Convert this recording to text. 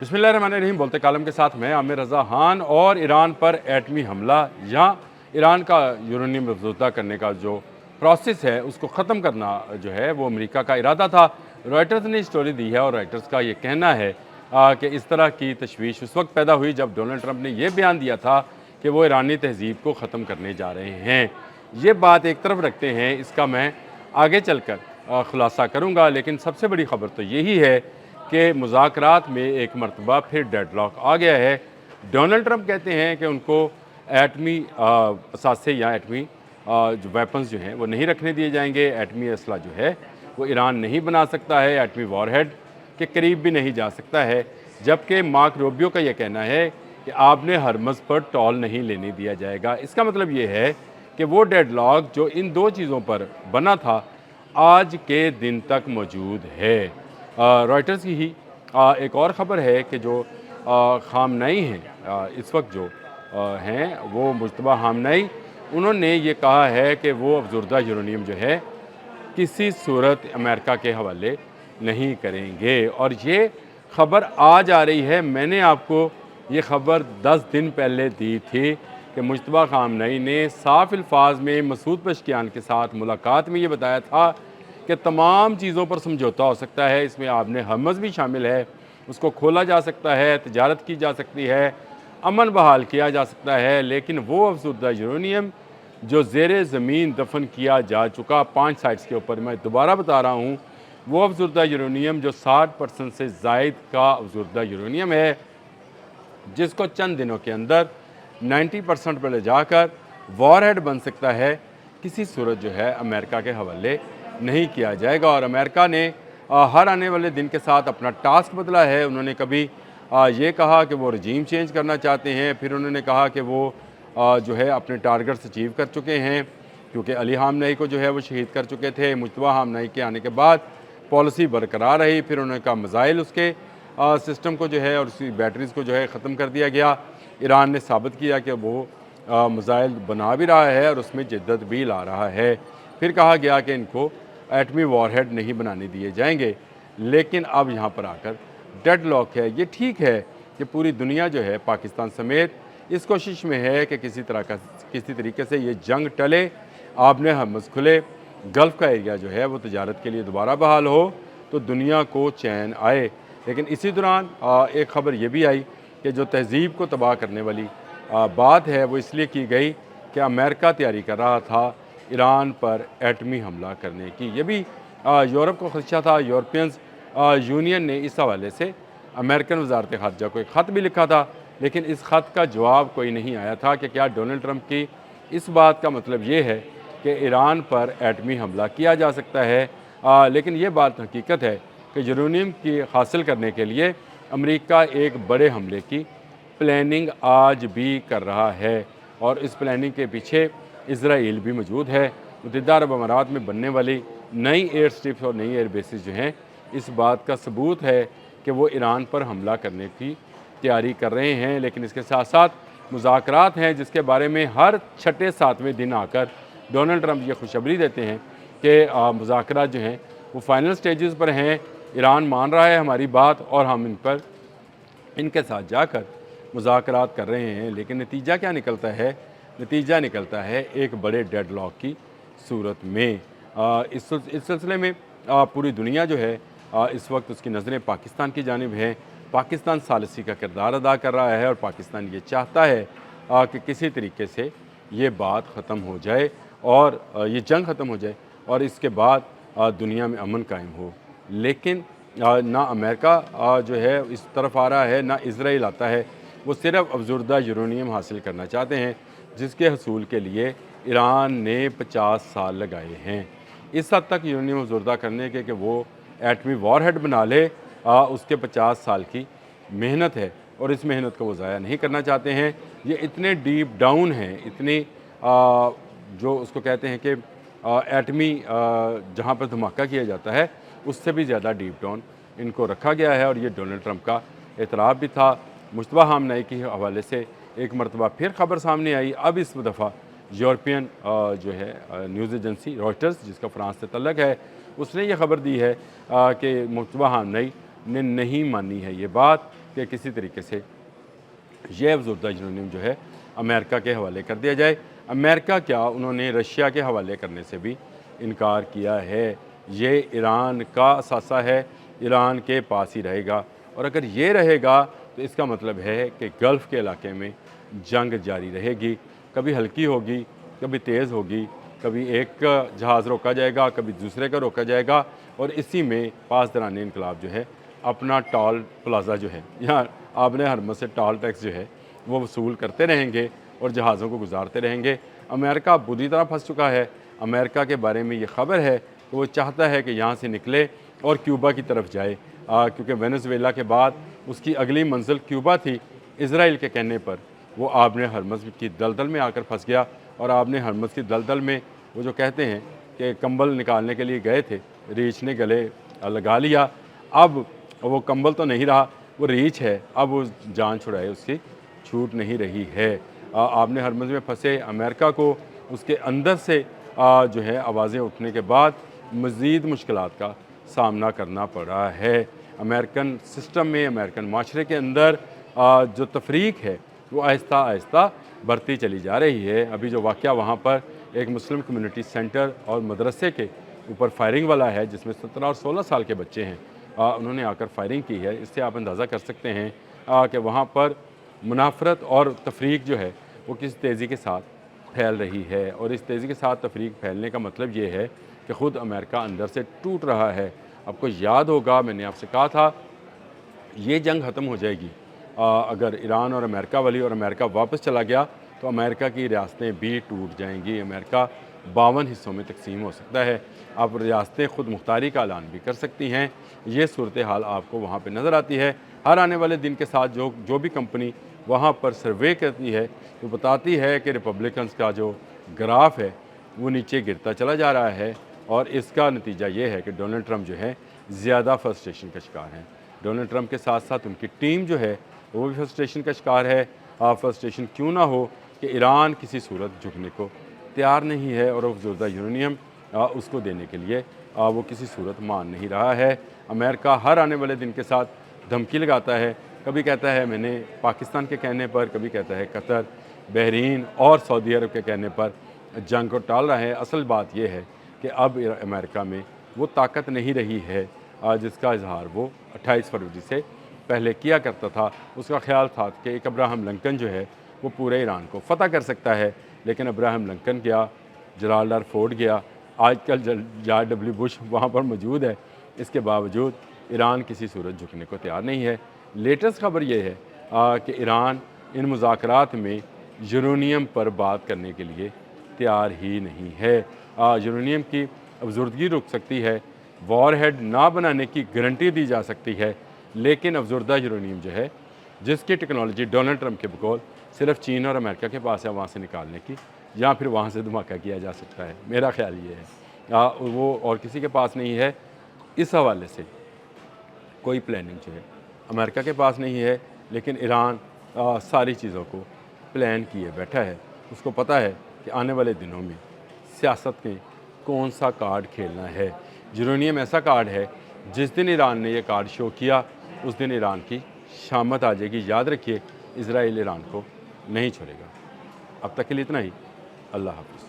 बिस्मिल्लाहिर्रहमानिर्रहीम। बोलते कालम के साथ मैं आमिर रज़ा खान। और ईरान पर एटमी हमला या ईरान का यूरेनियम अफज़ोदा करने का जो प्रोसेस है उसको ख़त्म करना जो है वो अमेरिका का इरादा था। रॉयटर्स ने स्टोरी दी है और रॉयटर्स का ये कहना है कि इस तरह की तशवीश उस वक्त पैदा हुई जब डोनाल्ड ट्रंप ने यह बयान दिया था कि वो ईरानी तहज़ीब को ख़त्म करने जा रहे हैं। ये बात एक तरफ रखते हैं, इसका मैं आगे चल कर ख़ुलासा करूँगा, लेकिन सबसे बड़ी ख़बर तो यही है कि मुज़ाकरात में एक मरतबा फिर डेडलॉक आ गया है। डोनाल्ड ट्रंप कहते हैं कि उनको एटमी असासे या एटमी जो वेपन्स जो हैं वो नहीं रखने दिए जाएंगे। एटमी असला जो है वो ईरान नहीं बना सकता है, एटमी वॉरहेड के करीब भी नहीं जा सकता है। जबकि मार्क रूबियो का यह कहना है कि आपने हरमज़ पर टॉल नहीं लेने दिया जाएगा। इसका मतलब ये है कि वो डेडलॉक जो इन दो चीज़ों पर बना था आज के दिन तक मौजूद है। रॉयटर्स की ही एक और ख़बर है कि जो खामनेई हैं इस वक्त जो हैं वो मुज्तबा खामनेई, उन्होंने ये कहा है कि वो अफज़ुर्दा यूरेनियम जो है किसी सूरत अमेरिका के हवाले नहीं करेंगे। और ये ख़बर आज आ रही है। मैंने आपको ये ख़बर 10 दिन पहले दी थी कि मुज्तबा खामनेई ने साफ अल्फाज में मसूद पेशकियान के साथ मुलाकात में ये बताया था कि तमाम चीज़ों पर समझौता हो सकता है। इसमें आपने हरमज़ भी शामिल है, उसको खोला जा सकता है, तजारत की जा सकती है, अमन बहाल किया जा सकता है। लेकिन वो अफज़ुर्दा यूरेनियम जो ज़ेरे ज़मीन दफन किया जा चुका 5 साइट्स के ऊपर, मैं दोबारा बता रहा हूँ, वो अफज़ुर्दा यूरेनियम जो 60% से ज़ायद का अफज़ुर्दा यूरेनियम है, जिसको चंद दिनों के अंदर 90% पर ले जाकर वॉरहेड बन सकता है, किसी सूरत जो है अमेरिका के हवाले नहीं किया जाएगा। और अमेरिका ने हर आने वाले दिन के साथ अपना टास्क बदला है। उन्होंने कभी ये कहा कि वो रजीम चेंज करना चाहते हैं, फिर उन्होंने कहा कि वो जो है अपने टारगेट्स अचीव कर चुके हैं, क्योंकि अली खामनेई को जो है वो शहीद कर चुके थे। मुज्तबा खामनेई के आने के बाद पॉलिसी बरकरार रही। फिर उन्होंने कहा मिज़ाइल उसके सिस्टम को जो है और उसकी बैटरीज़ को जो है ख़त्म कर दिया गया। ईरान ने साबित किया कि वो मिज़ाइल बना भी रहा है और उसमें जिद्दत भी ला रहा है। फिर कहा गया कि इनको एटमी वॉरहेड नहीं बनाने दिए जाएंगे। लेकिन अब यहाँ पर आकर डेडलॉक है। ये ठीक है कि पूरी दुनिया जो है पाकिस्तान समेत इस कोशिश में है कि किसी तरीके से ये जंग टले, आपने हरमज़ खुले, गल्फ़ का एरिया जो है वो तजारत के लिए दोबारा बहाल हो तो दुनिया को चैन आए। लेकिन इसी दौरान एक ख़बर ये भी आई कि जो तहज़ीब को तबाह करने वाली बात है वो इसलिए की गई कि अमेरिका तैयारी कर रहा था ईरान पर एटमी हमला करने की। ये भी यूरोप को खदशा था। यूरोपियंस यूनियन ने इस हवाले से अमेरिकन वजारत ख़ारजा को एक ख़त भी लिखा था, लेकिन इस ख़त का जवाब कोई नहीं आया था कि क्या डोनाल्ड ट्रंप की इस बात का मतलब ये है कि ईरान पर एटमी हमला किया जा सकता है। लेकिन ये बात हकीकत है कि यूरेनियम की हासिल करने के लिए अमेरिका एक बड़े हमले की प्लानिंग आज भी कर रहा है और इस प्लानिंग के पीछे इज़राइल भी मौजूद है। मुत्तहिदा अरब अमारात में बनने वाली नई एयर स्ट्रिप्स और नई एयर बेसिस जो हैं इस बात का सबूत है कि वो ईरान पर हमला करने की तैयारी कर रहे हैं। लेकिन इसके साथ साथ मुज़ाकरात हैं जिसके बारे में हर छठे सातवें दिन आकर डोनाल्ड ट्रंप ये खुशखबरी देते हैं कि मुज़ाकरात जो हैं वो फाइनल स्टेजेस पर हैं। ईरान मान रहा है हमारी बात और हम इनके साथ जाकर मुज़ाकरात कर रहे हैं। लेकिन नतीजा क्या निकलता है? नतीजा निकलता है एक बड़े डेडलॉक की सूरत में। इस सिलसिले में पूरी दुनिया जो है इस वक्त उसकी नज़रें पाकिस्तान की जानिब हैं। पाकिस्तान सालिसी का किरदार अदा कर रहा है और पाकिस्तान ये चाहता है कि किसी तरीके से ये बात ख़त्म हो जाए और ये जंग ख़त्म हो जाए और इसके बाद दुनिया में अमन कायम हो। लेकिन ना अमेरिका जो है इस तरफ आ रहा है, ना इज़राइल आता है। वो सिर्फ अफज़ुर्दा यूरेनियम हासिल करना चाहते हैं जिसके हसूल के लिए ईरान ने 50 साल लगाए हैं। इस हद तक यूरेनियम अफज़ुर्दा करने के कि वो एटमी वॉरहेड बना ले, उसके 50 साल की मेहनत है और इस मेहनत को वो ज़ाया नहीं करना चाहते हैं। ये इतने डीप डाउन हैं, इतनी जो उसको कहते हैं कि एटमी जहाँ पर धमाका किया जाता है उससे भी ज़्यादा डीप डाउन इनको रखा गया है। और ये डोनाल्ड ट्रंप का एतराफ़ भी था। मुज्तबा खामनेई के हवाले से एक मरतबा फिर ख़बर सामने आई। अब इस दफ़ा यूरोपियन जो है न्यूज़ एजेंसी रॉयटर्स, जिसका फ्रांस से तल्लक है, उसने ये ख़बर दी है कि मुज्तबा खामनेई ने नहीं मानी है ये बात कि किसी तरीके से ये अफज़ुर्दा यूरेनियम जो है अमेरिका के हवाले कर दिया जाए। अमेरिका क्या, उन्होंने रशिया के हवाले करने से भी इनकार किया है। ये ईरान का असासा है, ईरान के पास ही रहेगा, और अगर ये रहेगा तो इसका मतलब है कि गल्फ़ के इलाके में जंग जारी रहेगी, कभी हल्की होगी, कभी तेज़ होगी, कभी एक जहाज़ रोका जाएगा, कभी दूसरे का रोका जाएगा, और इसी में पासदारान इनकलाब जो है अपना टॉल प्लाज़ा जो है, यहाँ आबने हरमत से टॉल टैक्स जो है वो वसूल करते रहेंगे और जहाज़ों को गुजारते रहेंगे। अमेरिका बुरी तरह फंस चुका है। अमेरिका के बारे में ये ख़बर है कि वो चाहता है कि यहाँ से निकले और क्यूबा की तरफ जाए, क्योंकि वेनेज़ुएला के बाद उसकी अगली मंजिल क्यूबा थी। इज़राइल के कहने पर वो आबने हरमज़ की दलदल में आकर फंस गया, और आबने हरमज़ की दलदल में वो जो कहते हैं कि कंबल निकालने के लिए गए थे, रीछ ने गले लगा लिया। अब वो कंबल तो नहीं रहा, वो रीछ है, अब वो जान छुड़ाए उसकी छूट नहीं रही है। आबने हरमज़ में फंसे अमेरिका को उसके अंदर से जो है आवाज़ें उठने के बाद मज़ीद मुश्किलात का सामना करना पड़ा है। अमेरिकन सिस्टम में, अमेरिकन माशरे के अंदर जो तफरीक है वो आहिस्ता आहिस्ता बढ़ती चली जा रही है। अभी जो वाक़या वहाँ पर एक मुस्लिम कम्युनिटी सेंटर और मदरसे के ऊपर फायरिंग वाला है, जिसमें 17 और 16 साल के बच्चे हैं, उन्होंने आकर फायरिंग की है। इससे आप अंदाज़ा कर सकते हैं कि वहाँ पर मुनाफरत और तफरीक जो है वो किस तेज़ी के साथ फैल रही है। और इस तेज़ी के साथ तफरीक फैलने का मतलब ये है कि ख़ुद अमेरिका अंदर से टूट रहा है। आपको याद होगा, मैंने आपसे कहा था ये जंग ख़त्म हो जाएगी अगर ईरान और अमेरिका वाली, और अमेरिका वापस चला गया तो अमेरिका की रियासतें भी टूट जाएंगी। अमेरिका 52 हिस्सों में तकसीम हो सकता है। अब रियासतें ख़ुद मुख्तारी का ऐलान भी कर सकती हैं। ये सूरत हाल आपको वहाँ पर नज़र आती है। हर आने वाले दिन के साथ जो भी कंपनी वहाँ पर सर्वे करती है तो बताती है कि रिपब्लिकन्स का जो ग्राफ है वो नीचे गिरता चला जा रहा है, और इसका नतीजा ये है कि डोनाल्ड ट्रंप जो है ज़्यादा फ्रस्ट्रेशन का शिकार हैं। डोनाल्ड ट्रंप के साथ साथ उनकी टीम जो है वो भी फ्रस्ट्रेशन का शिकार है। फ्रस्ट्रेशन क्यों ना हो कि ईरान किसी सूरत झुकने को तैयार नहीं है, और अफज़ुर्दा यूरेनियम उसको देने के लिए वो किसी सूरत मान नहीं रहा है। अमेरिका हर आने वाले दिन के साथ धमकी लगाता है, कभी कहता है मैंने पाकिस्तान के कहने पर, कभी कहता है कतर, बहरीन और सऊदी अरब के कहने पर जंग को टाल रहा है। असल बात यह है कि अब अमेरिका में वो ताकत नहीं रही है जिसका इजहार वो 28 फरवरी से पहले किया करता था। उसका ख्याल था कि एक अब्राहम लिंकन जो है वो पूरे ईरान को फ़तह कर सकता है, लेकिन अब्राहम लिंकन गया, जराल्ड आर फोर्ड गया, आजकल जॉर्ज डब्ल्यू बुश वहाँ पर मौजूद है। इसके बावजूद ईरान किसी सूरत झुकने को तैयार नहीं है। लेटेस्ट खबर ये है कि ईरान इन मुज़ाकरात में यूरेनियम पर बात करने के लिए तैयार ही नहीं है। यूरेनियम की अफज़ुर्दगी रुक सकती है, वॉरहेड ना बनाने की गारंटी दी जा सकती है, लेकिन अफज़ुर्दा यूरेनियम जो है जिसकी टेक्नोलॉजी डोनाल्ड ट्रंप के बकौल सिर्फ चीन और अमेरिका के पास है वहाँ से निकालने की, या फिर वहाँ से धमाका किया जा सकता है, मेरा ख्याल ये है वो और किसी के पास नहीं है। इस हवाले से कोई प्लानिंग जो है अमेरिका के पास नहीं है, लेकिन ईरान सारी चीज़ों को प्लान किए बैठा है। उसको पता है कि आने वाले दिनों में सियासत में कौन सा कार्ड खेलना है। यूरेनियम ऐसा कार्ड है, जिस दिन ईरान ने यह कार्ड शो किया उस दिन ईरान की शामत आ जाएगी। याद रखिए, इजराइल ईरान को नहीं छोड़ेगा। अब तक के लिए इतना ही। अल्लाह हाफ़िज़।